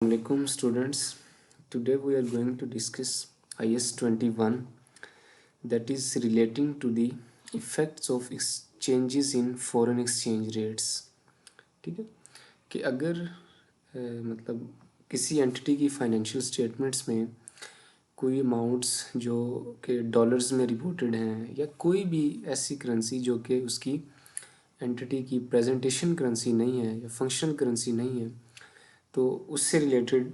Assalamualaikum students. Today we are going to discuss IS 21, that is relating to the effects of changes in foreign exchange rates. ठीक है कि अगर मतलब किसी entity की financial statements में कोई अमाउंट्स जो कि डॉलर्स में रिपोर्टेड हैं या कोई भी ऐसी करेंसी जो कि उसकी एंटिटी की प्रेजेंटेशन करेंसी नहीं है या फंक्शनल करेंसी नहीं है, तो उससे रिलेटेड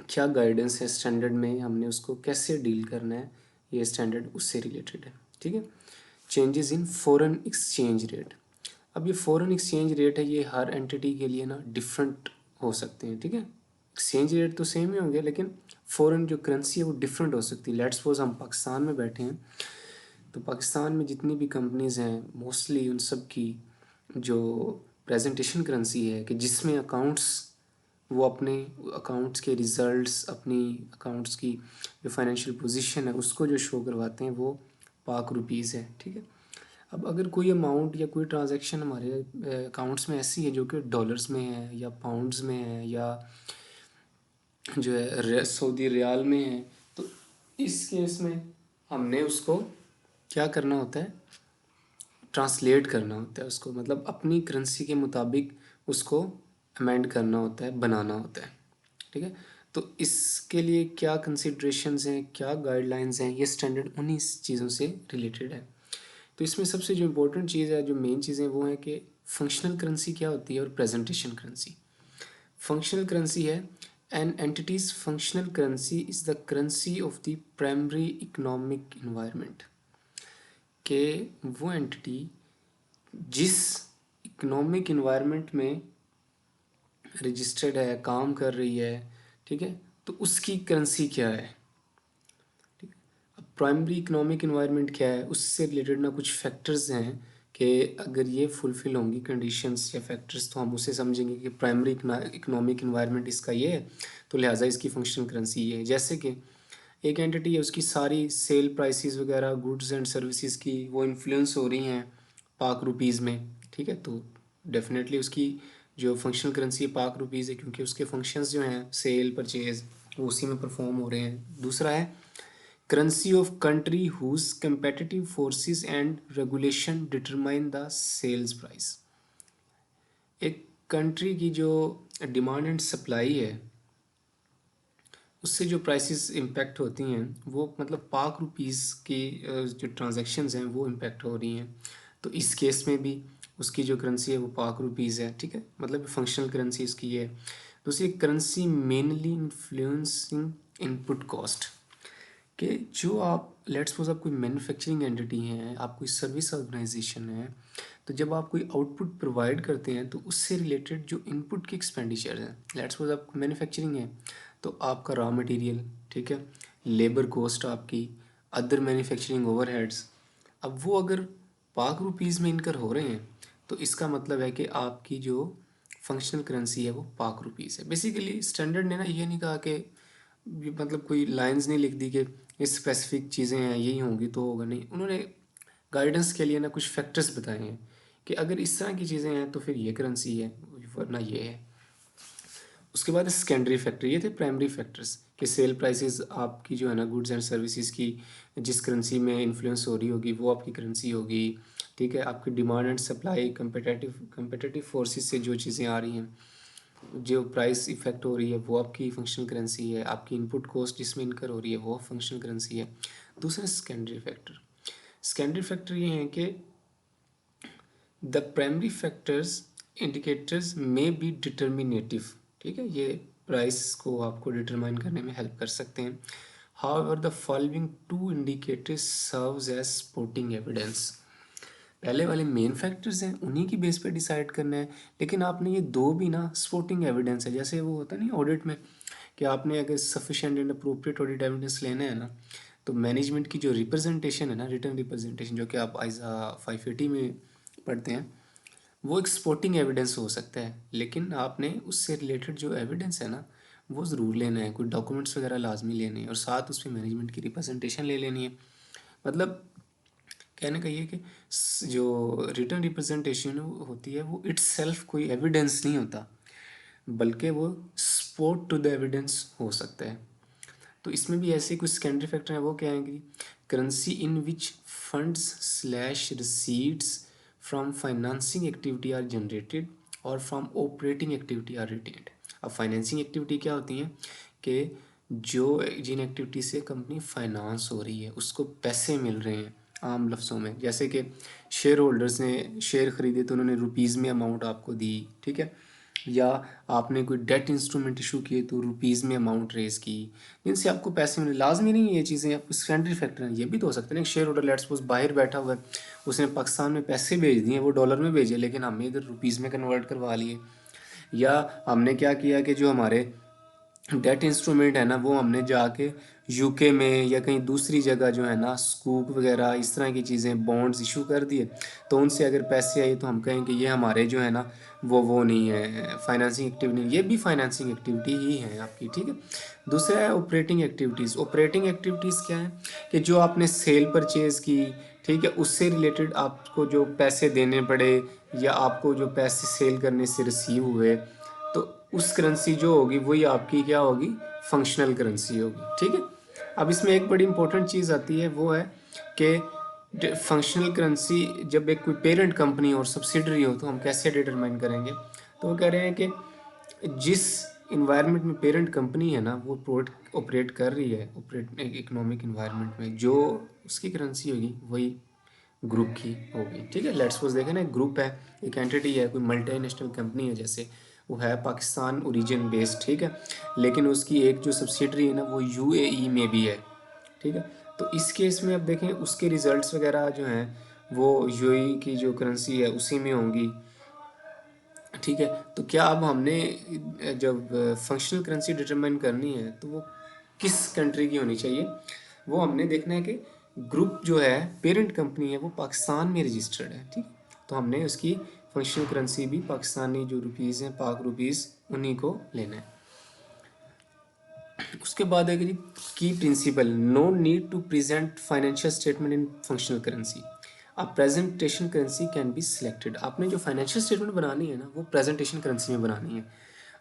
क्या गाइडेंस है स्टैंडर्ड में, हमने उसको कैसे डील करना है, ये स्टैंडर्ड उससे रिलेटेड है। ठीक है। Changes in foreign exchange rate. अब ये फॉरेन एक्सचेंज रेट है, ये हर एंटिटी के लिए ना डिफरेंट हो सकते हैं। ठीक है। एक्सचेंज रेट तो सेम ही होंगे लेकिन फॉरेन जो करेंसी है वो डिफरेंट हो सकती है। लेट्स सपोज हम पाकिस्तान में बैठे हैं, तो पाकिस्तान में जितनी भी कंपनीज हैं मोस्टली उन सब की जो प्रेजेंटेशन करेंसी है कि जिसमें अकाउंट्स, वो अपने अकाउंट्स के रिजल्ट्स, अपनी अकाउंट्स की जो फाइनेंशियल पोजीशन है उसको जो शो करवाते हैं वो पाक रुपीज़ है। ठीक है। अब अगर कोई अमाउंट या कोई ट्रांजैक्शन हमारे अकाउंट्स में ऐसी है जो कि डॉलर्स में है या पाउंड्स में है या जो है सऊदी रियाल में है, तो इस केस में हमने उसको क्या करना होता है, ट्रांसलेट करना होता है उसको, मतलब अपनी करेंसी के मुताबिक उसको अमेंड करना होता है, बनाना होता है। ठीक है। तो इसके लिए क्या कंसिड्रेशंस हैं, क्या गाइडलाइंस हैं, ये स्टैंडर्ड उन्हीं चीज़ों से रिलेटेड है। तो इसमें सबसे जो इम्पोर्टेंट चीज़ है, जो मेन चीज़ें वो है कि फंक्शनल करेंसी क्या होती है और प्रेजेंटेशन करेंसी। फंक्शनल करेंसी है an entities functional currency is the currency of the primary economic environment, के वो एंटिटी जिस इकोनॉमिक इन्वायरमेंट में रजिस्टर्ड है, काम कर रही है, ठीक है, तो उसकी करेंसी क्या है। ठीक है। अब प्राइमरी इकोनॉमिक इन्वायरमेंट क्या है, उससे रिलेटेड ना कुछ फैक्टर्स हैं कि अगर ये फुलफिल होंगी कंडीशंस या फैक्टर्स तो हम उसे समझेंगे कि प्राइमरी इकोनॉमिक इन्वायरमेंट इसका ये है, तो लिहाजा इसकी फंक्शनल करेंसी ये है। जैसे कि एक एंटिटी है, उसकी सारी सेल प्राइसेस वगैरह गुड्स एंड सर्विसेज की वो इन्फ्लुएंस हो रही हैं पाक रुपीज़ में। ठीक है। तो डेफिनेटली उसकी जो फंक्शनल करेंसी है पाक रुपीज़ है, क्योंकि उसके फंक्शंस जो हैं सेल परचेज वो उसी में परफॉर्म हो रहे हैं। दूसरा है currency of country whose competitive forces and regulation determine the sales price. एक कंट्री की जो डिमांड एंड सप्लाई है उससे जो प्राइसेस इम्पैक्ट होती हैं वो मतलब पाक रुपीज़ की जो ट्रांजैक्शंस हैं वो इम्पैक्ट हो रही हैं। तो इस केस में भी उसकी जो करेंसी है वो पाक रुपीज़ है। ठीक है। मतलब फंक्शनल करेंसी इसकी है। दूसरी currency mainly influencing input cost, कि जो आप लेट्स सपोज आप कोई मैन्युफैक्चरिंग एंटिटी है, आप कोई सर्विस ऑर्गेनाइजेशन है, तो जब आप कोई आउटपुट प्रोवाइड करते हैं तो उससे रिलेटेड जो इनपुट की एक्सपेंडिचर है, लेट्स सपोज आप मैन्युफैक्चरिंग है तो आपका रॉ मटेरियल, ठीक है, लेबर कॉस्ट आपकी, अदर मैन्युफैक्चरिंग ओवरहेड्स, अब वो अगर पाक रुपीज़ में इनकर हो रहे हैं तो इसका मतलब है कि आपकी जो फंक्शनल करेंसी है वो पाक रुपीज़ है। बेसिकली स्टैंडर्ड ने ना ये नहीं कहा कि मतलब कोई लाइंस नहीं लिख दी कि ये स्पेसिफिक चीज़ें हैं यही होंगी तो होगा, नहीं, उन्होंने गाइडेंस के लिए ना कुछ फैक्टर्स बताए हैं कि अगर इस तरह की चीज़ें हैं तो फिर ये करेंसी है वरना ये है। उसके बाद सेकेंडरी फैक्टर, ये थे प्राइमरी फैक्टर्स कि सेल प्राइसेस आपकी जो है ना गुड्स एंड सर्विसेज की जिस करेंसी में इन्फ्लुएंस हो रही होगी वो आपकी करेंसी होगी। ठीक है। आपकी demand and supply competitive forces से जो चीज़ें आ रही हैं, जो प्राइस इफेक्ट हो रही है वो आपकी फंक्शनल करेंसी है। आपकी इनपुट कॉस्ट जिसमें इनकर हो रही है वो फंक्शनल करेंसी है। दूसरा सेकेंडरी फैक्टर ये हैं कि द प्राइमरी फैक्टर्स इंडिकेटर्स में बी डिटर्मिनेटिव। ठीक है। ये प्राइस को आपको डिटरमाइन करने में हेल्प कर सकते हैं। However the following two indicators serves as supporting evidence. पहले वाले मेन फैक्टर्स हैं उन्हीं की बेस पे डिसाइड करना है, लेकिन आपने ये दो भी ना सपोर्टिंग एविडेंस है, जैसे वो होता नहीं ऑडिट में कि आपने अगर sufficient and appropriate audit evidence लेना है ना, तो मैनेजमेंट की जो रिप्रेजेंटेशन है ना, रिटर्न रिप्रेजेंटेशन जो कि आप आइजा 580 में पढ़ते हैं, वो एक सपोर्टिंग एविडेंस हो सकता है, लेकिन आपने उससे रिलेटेड जो एविडेंस है ना वो ज़रूर लेना है, कोई डॉक्यूमेंट्स वगैरह लाजमी लेने हैं और साथ उसमें मैनेजमेंट की रिप्रेजेंटेशन ले लेनी है। मतलब कहने का ये कि जो रिटर्न रिप्रेजेंटेशन होती है वो इट्स सेल्फ कोई एविडेंस नहीं होता, बल्कि वो सपोर्ट टू द एविडेंस हो सकता है। तो इसमें भी ऐसे कुछ सेकेंडरी फैक्टर हैं, वो क्या है कि currency in which funds slash receipts from financing activity are generated और from operating activity are retained. अब फाइनेंसिंग एक्टिविटी क्या होती है कि जो जिन एक्टिविटी से कंपनी फाइनेंस हो रही है उसको पैसे मिल रहे हैं, आम लफ्ज़ों में जैसे कि शेयर होल्डर्स ने शेयर ख़रीदे तो उन्होंने रुपीज़ में अमाउंट आपको दी, ठीक है, या आपने कोई डेट इंस्ट्रूमेंट इशू किए तो रुपीज़ में अमाउंट रेज़ की, जिनसे आपको पैसे मिले। लाजमी नहीं है ये चीज़ें, आपको सेकेंडरी फैक्टर हैं, ये भी तो हो सकते हैं। शेयर होल्डर लेट्स सपोज बाहर बैठा हुआ है, उसने पाकिस्तान में पैसे भेज दिए, वो डॉलर में भेजे लेकिन हमने इधर रुपीज़ में कन्वर्ट करवा लिए, या हमने क्या किया कि जो हमारे डेट इंस्ट्रूमेंट है ना वो हमने जाके यूके में या कहीं दूसरी जगह जो है ना स्कूप वगैरह इस तरह की चीज़ें बॉन्ड्स इशू कर दिए, तो उनसे अगर पैसे आए तो हम कहें कि ये हमारे जो है ना वो नहीं है फाइनेंसिंग एक्टिविटी, ये भी फाइनेंसिंग एक्टिविटी ही है आपकी, ठीक है। दूसरा है ऑपरेटिंग एक्टिविटीज़। ऑपरेटिंग एक्टिविटीज़ क्या है कि जो आपने सेल परचेज़ की, ठीक है, उससे रिलेटेड आपको जो पैसे देने पड़े या आपको जो पैसे सेल करने से रिसीव हुए, तो उस करेंसी जो होगी वही आपकी क्या होगी, फंक्शनल करेंसी होगी, ठीक है। अब इसमें एक बड़ी इंपॉर्टेंट चीज़ आती है, वो है कि फंक्शनल करेंसी जब एक कोई पेरेंट कंपनी और सब्सिडरी हो तो हम कैसे डिटरमाइन करेंगे। तो वो कह रहे हैं कि जिस इन्वायरमेंट में पेरेंट कंपनी है ना वो ऑपरेट कर रही है, ऑपरेट इकोनॉमिक इन्वायरमेंट में, जो उसकी करेंसी होगी वही ग्रुप की होगी, ठीक है। लेट्स सपोज देखें ना, एक ग्रुप है, एक एंटिटी है, कोई मल्टीनेशनल कंपनी है, जैसे वो है पाकिस्तान ओरिजिन बेस्ड, ठीक है, लेकिन उसकी एक जो सब्सिडरी है ना वो यूएई में भी है, ठीक है। तो इस केस में अब देखें उसके रिजल्ट्स वगैरह जो हैं वो यूएई की जो करेंसी है उसी में होंगी, ठीक है। तो क्या अब हमने जब फंक्शनल करेंसी डिटरमाइन करनी है तो वो किस कंट्री की होनी चाहिए, वो हमने देखना है कि ग्रुप जो है पेरेंट कंपनी है वो पाकिस्तान में रजिस्टर्ड है, ठीक है, तो हमने उसकी फंक्शनल करेंसी भी पाकिस्तानी जो रुपीज़ हैं पाक रुपीज़ उन्हीं को लेना है। उसके बाद है कि की principle, no need to present financial statement in functional currency, a presentation currency can be selected. आपने जो फाइनेंशियल स्टेटमेंट बनानी है ना वो प्रेजेंटेशन करेंसी में बनानी है,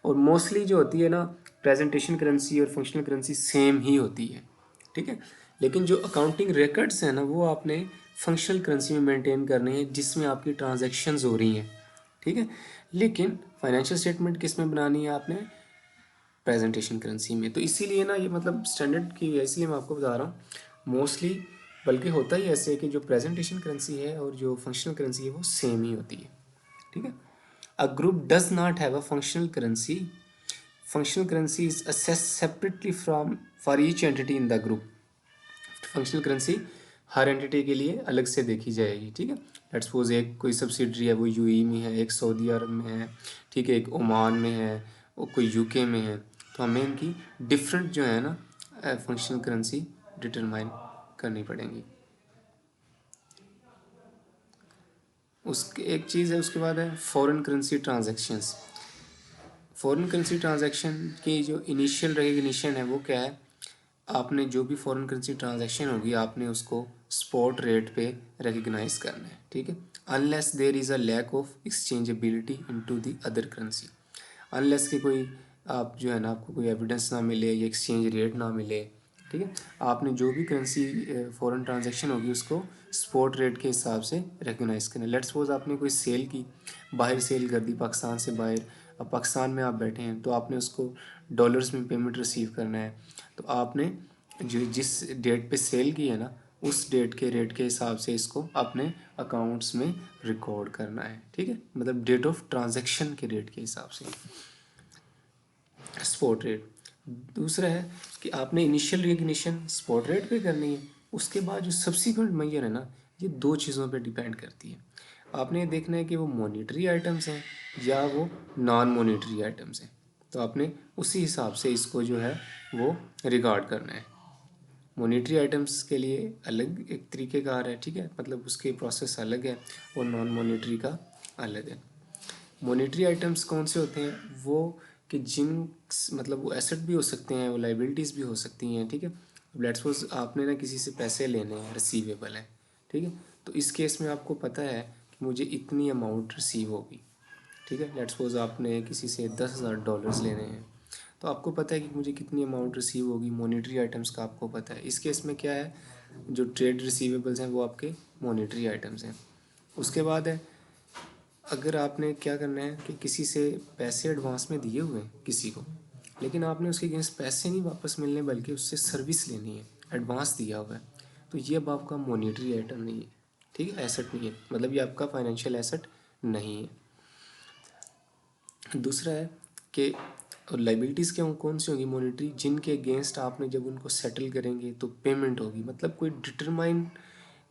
और मोस्टली जो होती है ना प्रेजेंटेशन करेंसी और फंक्शनल करेंसी सेम ही होती है, ठीक है। लेकिन जो अकाउंटिंग रिकॉर्ड्स हैं ना वो आपने फंक्शनल करेंसी में मेंटेन करने हैं जिसमें आपकी ट्रांजैक्शंस हो रही हैं, ठीक है। लेकिन फाइनेंशियल स्टेटमेंट किस में बनानी है आपने, प्रेजेंटेशन करेंसी में। तो इसीलिए ना ये मतलब स्टैंडर्ड की है, इसलिए मैं आपको बता रहा हूँ मोस्टली, बल्कि होता ही ऐसे है कि जो प्रेजेंटेशन करेंसी है और जो फंक्शनल करेंसी है वो सेम ही होती है, ठीक है। A group does not have a functional currency, functional currency is assessed separately from for each entity in the group. Functional currency her entity के लिए अलग से देखी जाएगी, ठीक है। लेट्स सपोज एक कोई सब्सिडरी है वो यूएई में है, एक सऊदी अरब में है, ठीक है, एक ओमान में है और कोई यूके में है, तो हमें इनकी डिफरेंट जो है ना फंक्शनल करेंसी डिटरमाइन करनी पड़ेंगी। उसके एक चीज़ है, उसके बाद है foreign currency transactions. Foreign currency transaction की जो इनिशियल रिकग्निशन है वो क्या है, आपने जो भी फॉरेन करेंसी ट्रांजैक्शन होगी आपने उसको स्पॉट रेट पे रिकग्नाइज करना है, ठीक है। Unless there is a lack of exchangeability into the other currency, unless कि कोई आप जो है ना आपको कोई एविडेंस ना मिले या एक्सचेंज रेट ना मिले, ठीक है, आपने जो भी करेंसी फॉरेन ट्रांजैक्शन होगी उसको स्पॉट रेट के हिसाब से रिकग्नाइज करना है। लेट्स सपोज आपने कोई सेल की, बाहर सेल कर दी पाकिस्तान से बाहर, अब पाकिस्तान में आप बैठे हैं तो आपने उसको डॉलर्स में पेमेंट रिसीव करना है, तो आपने जो जिस डेट पे सेल की है ना उस डेट के रेट के हिसाब से इसको अपने अकाउंट्स में रिकॉर्ड करना है, ठीक है, मतलब डेट ऑफ ट्रांजैक्शन के रेट के हिसाब से स्पॉट रेट। दूसरा है कि आपने इनिशियल रिकग्निशन स्पॉट रेट पे करनी है, उसके बाद जो सब्सिक्वेंट मेजर है ना ये दो चीज़ों पे डिपेंड करती है। आपने ये देखना है कि वो मॉनिटरी आइटम्स हैं या वो नॉन मॉनिटरी आइटम्स हैं, तो आपने उसी हिसाब से इसको जो है वो रिकॉर्ड करना है। मॉनिटरी आइटम्स के लिए अलग एक तरीक़ेकार है, ठीक है, मतलब उसके प्रोसेस अलग है और नॉन मॉनिटरी का अलग है। मॉनिटरी आइटम्स कौन से होते हैं, वो कि जिन मतलब वो एसेट भी हो सकते हैं, वो लाइबिलिटीज़ भी हो सकती हैं, ठीक है। लेट्स सपोज आपने ना किसी से पैसे लेने हैं, रिसीवेबल है, ठीक है, तो इस केस में आपको पता है कि मुझे इतनी अमाउंट रिसीव होगी, ठीक है। लेट्स सपोज आपने किसी से $10,000 लेने हैं, तो आपको पता है कि मुझे कितनी अमाउंट रिसीव होगी, मॉनेटरी आइटम्स का आपको पता है। इस केस में क्या है, जो ट्रेड रिसीवेबल्स हैं वो आपके मॉनेटरी आइटम्स हैं। उसके बाद है, अगर आपने क्या करना है कि किसी से पैसे एडवांस में दिए हुए हैं किसी को, लेकिन आपने उसके अगेंस्ट पैसे नहीं वापस मिलने बल्कि उससे सर्विस लेनी है, एडवांस दिया हुआ है, तो ये अब आपका मॉनेटरी आइटम नहीं है, ठीक है, एसेट नहीं है, मतलब ये आपका फाइनेंशियल एसेट नहीं है। दूसरा है कि और लाइबिलिटीज़ क्या कौन सी होंगी मॉनेटरी, जिनके अगेंस्ट आपने जब उनको सेटल करेंगे तो पेमेंट होगी, मतलब कोई डिटरमाइन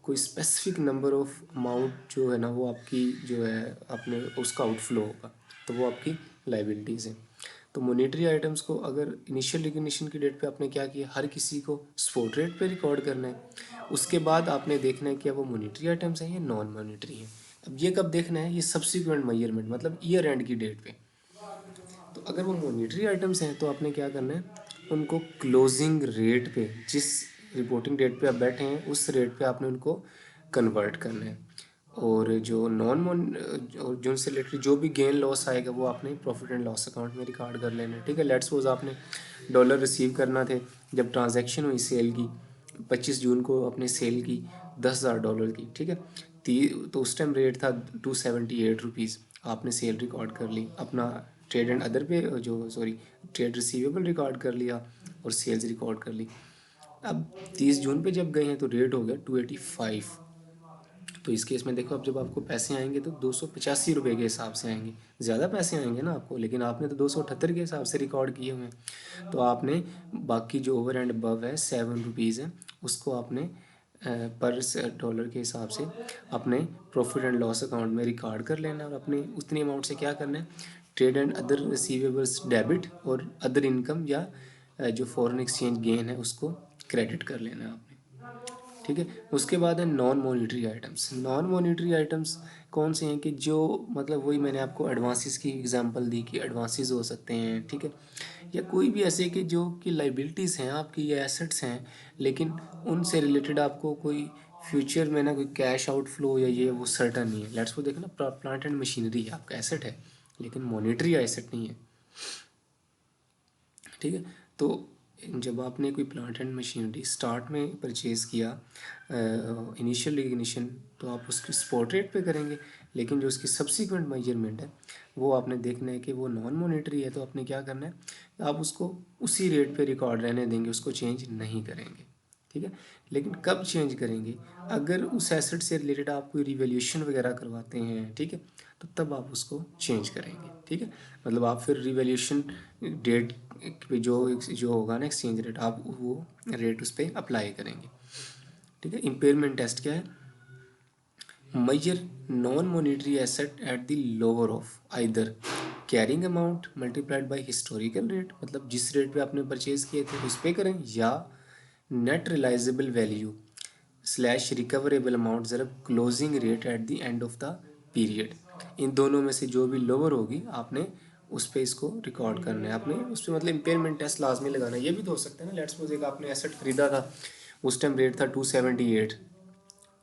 कोई स्पेसिफिक नंबर ऑफ अमाउंट जो है ना वो आपकी जो है आपने उसका आउटफ्लो होगा, तो वो आपकी लाइबिलिटीज़ हैं। तो मॉनेटरी आइटम्स को अगर इनिशियल रिकग्निशन की डेट पे आपने क्या किया, हर किसी को स्पॉट रेट पे रिकॉर्ड करना है। उसके बाद आपने देखना है कि वो मॉनेटरी आइटम्स हैं या नॉन मॉनेटरी हैं। अब ये कब देखना है, ये सब्सिक्वेंट मेजरमेंट मतलब ईयर एंड की डेट पे। तो अगर वो मॉनेटरी आइटम्स हैं तो आपने क्या करना है, उनको क्लोजिंग रेट पे, जिस रिपोर्टिंग डेट पे आप बैठे हैं उस रेट पे आपने उनको कन्वर्ट करना है। और जो जो उनसे रिलेटेड जो भी गेन लॉस आएगा वो आपने प्रॉफिट एंड लॉस अकाउंट में रिकॉर्ड कर लेना है, ठीक है। लेट्स सपोज आपने डॉलर रिसीव करना थे, जब ट्रांजैक्शन हुई सेल की 25 जून को आपने सेल की $10,000 की, ठीक है। तो उस टाइम रेट था ₹278, आपने सेल रिकॉर्ड कर ली, अपना ट्रेड एंड अदर पे जो सॉरी ट्रेड रिसीवेबल रिकॉर्ड कर लिया और सेल्स रिकॉर्ड कर ली। अब 30 जून पे जब गए हैं तो रेट हो गया 285। तो इस केस में देखो, अब जब आपको पैसे आएंगे तो ₹285 के हिसाब से आएंगे, ज़्यादा पैसे आएंगे ना आपको, लेकिन आपने तो 278 के हिसाब से रिकॉर्ड किए हुए हैं। तो आपने बाकी जो ओवर एंड अबव है ₹7 है, उसको आपने पर डॉलर के हिसाब से अपने प्रॉफिट एंड लॉस अकाउंट में रिकॉर्ड कर लेना, और अपने उतनी अमाउंट से क्या करना है, trade and other receivables debit और अदर इनकम या जो फॉरेन एक्सचेंज गेन है उसको क्रेडिट कर लेना है आपने, ठीक है। उसके बाद है non monetary items. Non monetary items कौन से हैं कि जो मतलब वही मैंने आपको एडवांसेस की एग्जांपल दी कि एडवांसेस हो सकते हैं, ठीक है, या कोई भी ऐसे कि जो कि लाइबिलिटीज़ हैं आपकी या एसेट्स हैं, लेकिन उनसे रिलेटेड आपको कोई फ्यूचर में ना कोई कैश आउटफ्लो या ये वो सर्टन नहीं है। लेट्स को देखो ना, प्लांट एंड मशीनरी आपका एसेट है लेकिन मॉनिटरी एसेट नहीं है, ठीक है। तो जब आपने कोई प्लांट एंड मशीनरी स्टार्ट में परचेज़ किया इनिशियल रिकग्निशन, तो आप उसकी स्पॉट रेट पे करेंगे, लेकिन जो उसकी सब्सिक्वेंट मेजरमेंट है वो आपने देखना है कि वो नॉन मॉनेटरी है, तो आपने क्या करना है, आप उसको उसी रेट पे रिकॉर्ड रहने देंगे, उसको चेंज नहीं करेंगे, ठीक है। लेकिन कब चेंज करेंगे, अगर उस एसेट से रिलेटेड आप कोई रिवैल्यूएशन वगैरह करवाते हैं, ठीक है, तो तब आप उसको चेंज करेंगे, ठीक है। मतलब आप फिर रिवैल्यूएशन डेट पे जो जो होगा ना एक्सचेंज रेट, आप वो रेट उस पर अप्लाई करेंगे, ठीक है। इम्पेयरमेंट टेस्ट क्या है, measure non-monetary asset at the lower of either carrying amount multiplied by historical rate, मतलब जिस रेट पे आपने परचेज किए थे उस पे करें, या net realisable value slash recoverable amount ज़रा closing rate at the end of the period. इन दोनों में से जो भी लोअर होगी आपने उस पर इसको रिकॉर्ड करना है, आपने उस पर मतलब इम्पेयरमेंट टेस्ट लाजमी लगाना है। ये भी तो हो सकता है ना, लेट्स सपोज एक आपने एसेट खरीदा था, उस टाइम रेट था 278,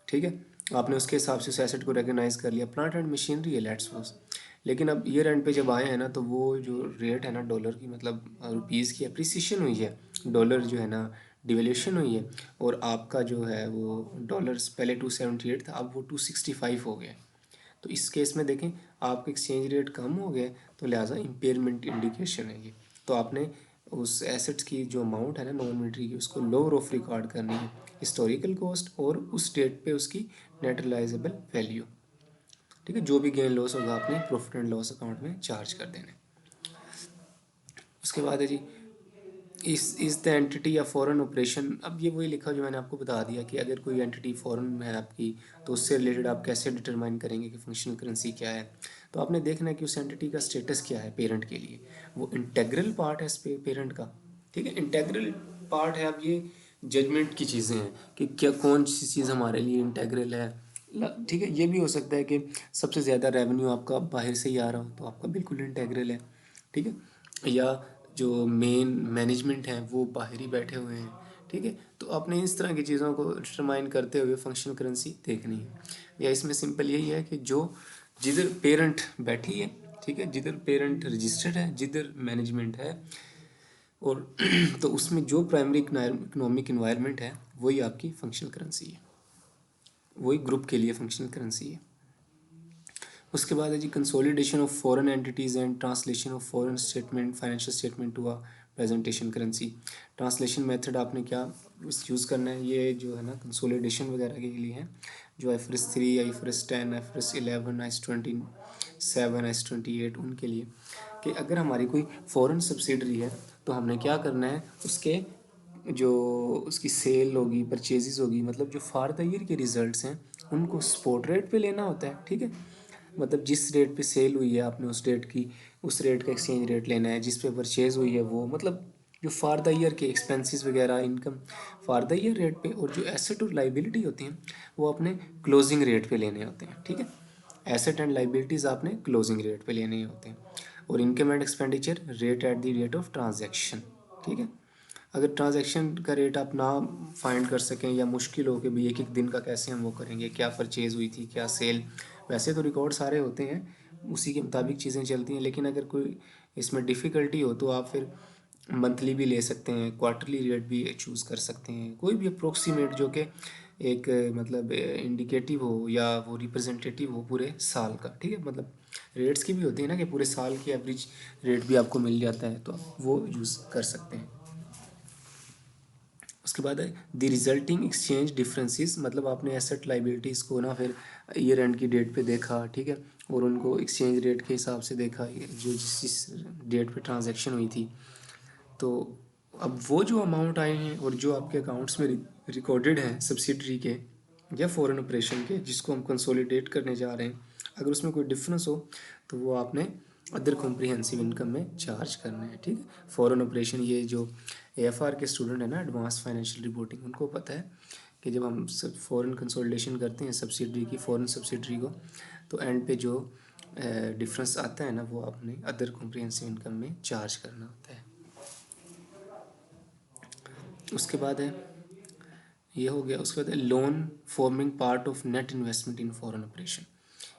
ठीक है, आपने उसके हिसाब से उस एसेट को रिकग्नाइज कर लिया, प्लांट एंड मशीनरी है लेट्स सपोज। लेकिन अब ईयर एंड पे जब आए हैं ना, तो वो जो रेट है ना डॉलर की, मतलब रुपीज़ की अप्रिसिएशन हुई है, डॉलर जो है ना डिवेल्यूशन हुई है, और आपका जो है वो डॉलर्स पहले 278 था, अब वो 265 हो गया। तो इस केस में देखें आपका एक्सचेंज रेट कम हो गया, तो लिहाजा इम्पेयरमेंट इंडिकेशन है ये। तो आपने उस एसेट्स की जो अमाउंट है ना नॉन मॉनेटरी की, उसको लोअर ऑफ रिकॉर्ड करनी है, हिस्टोरिकल कॉस्ट और उस डेट पे उसकी नेट रिलाइजेबल वैल्यू, ठीक है। जो भी गेन लॉस होगा आपने प्रॉफिट एंड लॉस अकाउंट में चार्ज कर देना है। उसके बाद है जी, इस द एंटिटी या फॉरेन ऑपरेशन। अब ये वही लिखा जो मैंने आपको बता दिया कि अगर कोई एंटिटी फॉरेन में है आपकी, तो उससे रिलेटेड आप कैसे डिटरमाइन करेंगे कि फंक्शनल करेंसी क्या है। तो आपने देखना है कि उस एंटिटी का स्टेटस क्या है पेरेंट के लिए, वो इंटेग्रल पार्ट है पेरेंट का, ठीक है। इंटेग्रल पार्ट है, अब ये जजमेंट की चीज़ें हैं कि क्या कौन सी चीज़ हमारे लिए इंटेग्रल है, ठीक है। ये भी हो सकता है कि सबसे ज़्यादा रेवेन्यू आपका बाहर से ही आ रहा हो, तो आपका बिल्कुल इंटेग्रल है, ठीक है। या जो मेन मैनेजमेंट हैं वो बाहर ही बैठे हुए हैं, ठीक है। तो आपने इस तरह की चीज़ों को डिटरमाइन करते हुए फंक्शनल करेंसी देखनी है। या इसमें सिंपल यही है कि जो जिधर पेरेंट बैठी है, ठीक है, जिधर पेरेंट रजिस्टर्ड है, जिधर मैनेजमेंट है, और तो उसमें जो प्राइमरी इकोनॉमिक इन्वायरमेंट है वही आपकी फंक्शनल करेंसी है, वही ग्रुप के लिए फंक्शनल करेंसी है। उसके बाद है जी consolidation of foreign entities and translation of foreign statement financial statement to a presentation currency. Translation method आपने क्या यूज़ करना है, ये जो है ना कंसोलिडेशन वगैरह के लिए है, जो IFRS 3, IFRS 10, IFRS 11, IAS 27, IAS 28 उनके लिए, कि अगर हमारी कोई फॉरेन सब्सिडरी है तो हमने क्या करना है, उसके जो उसकी सेल होगी, परचेजेस होगी, मतलब जो फॉर द ईयर के रिजल्ट्स हैं उनको स्पॉट रेट पे लेना होता है, ठीक है। मतलब जिस रेट पे सेल हुई है आपने उस रेट की, उस रेट का एक्सचेंज रेट लेना है, जिस पे परचेज हुई है वो, मतलब जो फॉर द ईयर के एक्सपेंसेस वगैरह income for the year rate पे, और जो एसेट और लाइबिलिटी होती हैं वो अपने क्लोजिंग रेट पे लेने होते हैं, ठीक है। एसेट एंड लाइबिलिटीज़ आपने क्लोजिंग रेट पे लेने होते हैं, और income and expenditure rate at the rate of transaction, ठीक है। अगर ट्रांजैक्शन का रेट आप ना फाइंड कर सकें या मुश्किल हो कि भाई एक एक दिन का कैसे हम वो करेंगे, क्या परचेज़ हुई थी, क्या सेल, वैसे तो रिकॉर्ड सारे होते हैं, उसी के मुताबिक चीज़ें चलती हैं, लेकिन अगर कोई इसमें डिफ़िकल्टी हो तो आप फिर मंथली भी ले सकते हैं, क्वार्टरली रेट भी चूज़ कर सकते हैं, कोई भी अप्रोक्सीमेट जो कि एक मतलब इंडिकेटिव हो या वो रिप्रेजेंटेटिव हो पूरे साल का, ठीक है। मतलब रेट्स की भी होती है ना कि पूरे साल की एवरेज रेट भी आपको मिल जाता है, तो आप वो यूज़ कर सकते हैं। उसके बाद है द रिजल्टिंग एक्सचेंज डिफरेंसेस, मतलब आपने एसेट लाइबिलिटीज़ को ना फिर ईयर एंड की डेट पे देखा, ठीक है, और उनको एक्सचेंज रेट के हिसाब से देखा जो जिस डेट पे ट्रांजैक्शन हुई थी। तो अब वो जो अमाउंट आए हैं और जो आपके अकाउंट्स में रिकॉर्डेड हैं सब्सिडरी के या फॉरेन ऑपरेशन के, जिसको हम कंसोलिडेट करने जा रहे हैं, अगर उसमें कोई डिफरेंस हो तो वो आपने अदर कॉम्प्रिहेंसिव इनकम में चार्ज करना है, ठीक है। फॉरेन ऑपरेशन, ये जो AFR के स्टूडेंट है ना, एडवांस फाइनेंशियल रिपोर्टिंग, उनको पता है कि जब हम सब फॉरेन कंसोलिडेशन करते हैं सब्सिडरी की, फॉरेन सब्सिडरी को, तो एंड पे जो डिफरेंस आता है ना वो आपने अदर कॉम्प्रिहेंसिव इनकम में चार्ज करना होता है। उसके बाद है, ये हो गया। उसके बाद है loan forming part of net investment in foreign operation.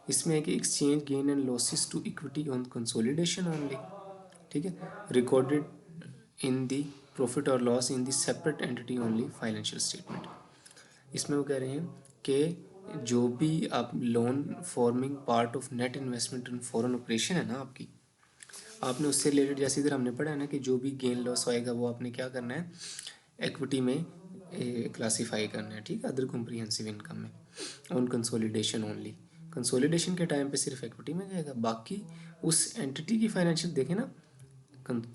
इसमें है कि exchange gain and losses to equity on consolidation only, ठीक है, रिकॉर्डेड इन दी प्रॉफिट और loss in the separate entity only financial statement. इसमें वो कह रहे हैं कि जो भी आप loan forming part of net investment in foreign operation है ना आपकी, आपने उससे रिलेटेड, जैसे इधर हमने पढ़ा है ना कि जो भी गेन लॉस आएगा वो आपने क्या करना है, इक्विटी में क्लासीफाई करना है, ठीक है, अदर कॉम्प्रिहेंसिव इनकम में, ऑन कंसोलिडेशन ओनली। कंसोलिडेशन के टाइम पे सिर्फ इक्विटी में जाएगा, बाकी उस एंटिटी की फाइनेंशियल देखें ना,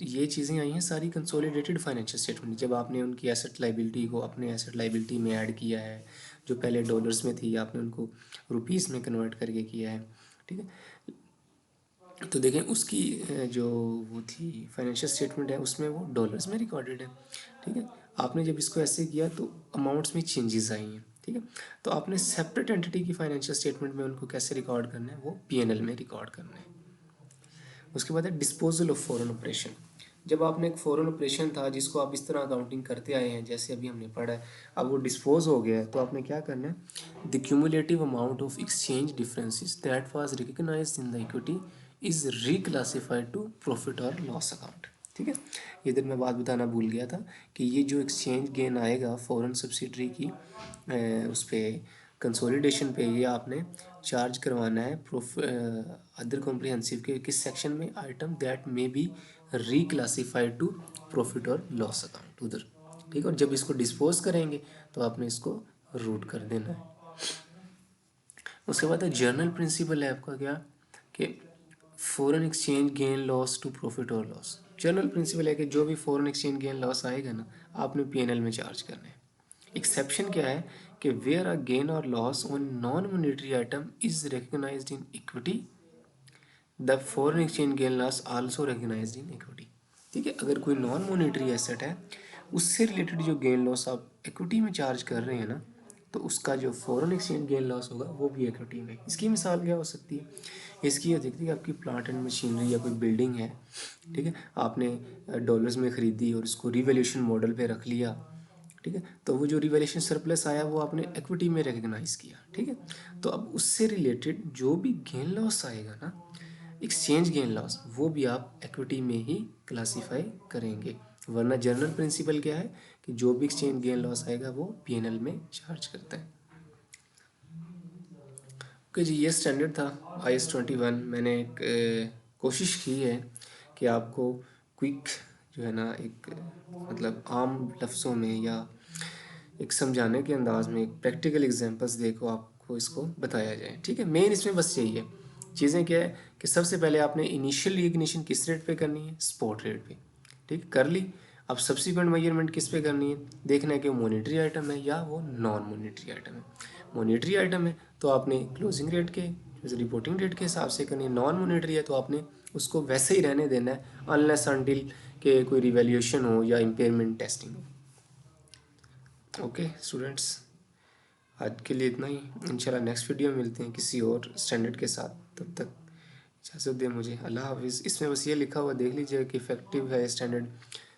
ये चीज़ें आई हैं सारी कंसोलिडेटेड फाइनेंशियल स्टेटमेंट, जब आपने उनकी एसेट लाइबिलिटी को अपने एसेट लाइबिलिटी में ऐड किया है, जो पहले डॉलर्स में थी आपने उनको रुपीज़ में कन्वर्ट करके किया है, ठीक है। तो देखें उसकी जो वो थी फाइनेंशियल स्टेटमेंट है उसमें वो डॉलर्स में रिकॉर्डेड है, ठीक है। आपने जब इसको ऐसे किया तो अमाउंट्स में चेंजेस आई हैं, ठीक है। तो आपने सेपरेट एंटिटी की फाइनेंशियल स्टेटमेंट में उनको कैसे रिकॉर्ड करना है, वो PNL में रिकॉर्ड करना है। उसके बाद है डिस्पोजल ऑफ फॉरेन ऑपरेशन। जब आपने एक फॉरेन ऑपरेशन था जिसको आप इस तरह अकाउंटिंग करते आए हैं जैसे अभी हमने पढ़ा है, अब वो डिस्पोज हो गया है, तो आपने क्या करना है, the cumulative amount of exchange differences that was recognised in the equity is reclassified to profit और लॉस अकाउंट, ठीक है। इधर मैं बात बताना भूल गया था कि ये जो एक्सचेंज गेन आएगा फॉरेन सब्सिडरी की उस पर कंसोलिडेशन पे, ये आपने चार्ज करवाना है अदर कॉम्प्रिहेंसिव के किस सेक्शन में, item that may be reclassified to profit और लॉस अकाउंट उधर, ठीक है। और जब इसको डिस्पोज करेंगे तो आपने इसको रूट कर देना है। उसके बाद जर्नल प्रिंसिपल है आपका क्या, कि foreign exchange gain loss to profit और लॉस। जर्नल प्रिंसिपल है कि जो भी फॉरेन एक्सचेंज गेन लॉस आएगा ना आपने PNL में चार्ज करना है। एक्सेप्शन क्या है कि वेयर अ गेन और loss on non monetary item is recognised in equity, the foreign exchange gain loss also recognised in equity, ठीक है। अगर कोई नॉन मॉनेटरी एसेट है उससे रिलेटेड जो गेन लॉस आप इक्विटी में चार्ज कर रहे हैं ना, तो उसका जो फॉरेन एक्सचेंज गेन लॉस होगा वो भी इक्विटी में। इसकी मिसाल क्या हो सकती है, इसकी ये देखती है कि आपकी प्लांट एंड मशीनरी या कोई बिल्डिंग है, ठीक है, आपने डॉलर्स में ख़रीदी और उसको रिवैल्यूएशन मॉडल पे रख लिया, ठीक है, तो वो जो रिवैल्यूएशन सरप्लस आया वो आपने इक्विटी में रिकग्नाइज किया, ठीक है। तो अब उससे रिलेटेड जो भी गेन लॉस आएगा ना, एक्सचेंज गेन लॉस, वो भी आप इक्विटी में ही क्लासीफाई करेंगे। वरना जनरल प्रिंसिपल क्या है कि जो भी एक्सचेंज गेन लॉस आएगा वो पीएनएल में चार्ज करता है। ओके जी, ये स्टैंडर्ड था IS 21। मैंने एक कोशिश की है कि आपको क्विक जो है ना एक मतलब आम लफ्ज़ों में या एक समझाने के अंदाज में एक प्रैक्टिकल एग्जांपल्स देखो आपको इसको बताया जाए। ठीक है, मेन इसमें बस यही है। चीज़ें क्या है कि सबसे पहले आपने इनिशियल इग्निशन किस रेट पे करनी है, स्पॉट रेट पे। ठीक, कर ली। अब सब्सिक्वेंट मेजरमेंट किस पे करनी है, देखना है कि मॉनिटरी आइटम है या वो नॉन मॉनिटरी आइटम है। मॉनिटरी आइटम है तो आपने क्लोजिंग रेट के रिपोर्टिंग रेट के हिसाब से करनी है, नॉन मॉनिटरी है तो आपने उसको वैसे ही रहने देना है अनलेस अनटिल के कोई रिवैल्यूएशन हो या इम्पेयरमेंट टेस्टिंग हो। ओके स्टूडेंट्स, आज के लिए इतना ही। इंशाल्लाह नेक्स्ट वीडियो में मिलते हैं किसी और स्टैंडर्ड के साथ। तब तक इजाज़त दें मुझे, अल्लाह हाफिज़। इसमें बस ये लिखा हुआ देख लीजिएगा कि इफेक्टिव है स्टैंडर्ड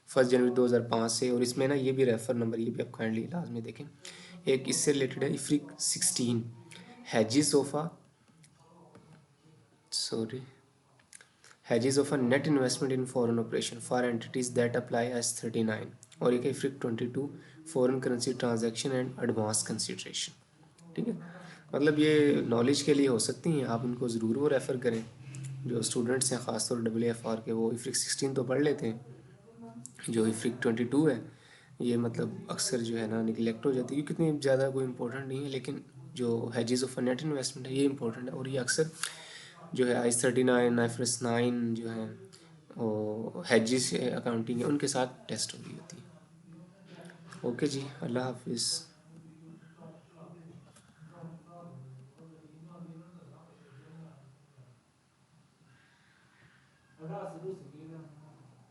1 जनवरी 2005 से। और इसमें ना ये भी रेफर नंबर ये भी आप काइंडली लाजमी देखें। एक इससे रिलेटेड है इफ्रिक 16 हैजिस of sorry hedges of a net investment in foreign operation for entities that apply as 39। और एक है इफ्रिक 22 foreign currency transaction and advance consideration. ठीक है, मतलब ये नॉलेज के लिए हो सकती हैं, आप उनको ज़रूर वो रेफ़र करें। जो स्टूडेंट्स हैं ख़ासतौर WFR के, वो इफ्रिक 16 तो पढ़ लेते हैं। जो इफ्रिक 22 है ये मतलब अक्सर जो है ना निगलेक्ट हो जाती है क्योंकि इतनी ज़्यादा कोई इंपॉर्टेंट नहीं है। लेकिन जो हैजेस ऑफ नेट इन्वेस्टमेंट है ये इंपॉर्टेंट है और ये अक्सर जो है IS 39 IFRS 9 जो है वो हैजेस अकाउंटिंग है उनके साथ टेस्ट हो रही होती है। ओके जी, अल्लाह हाफिज़।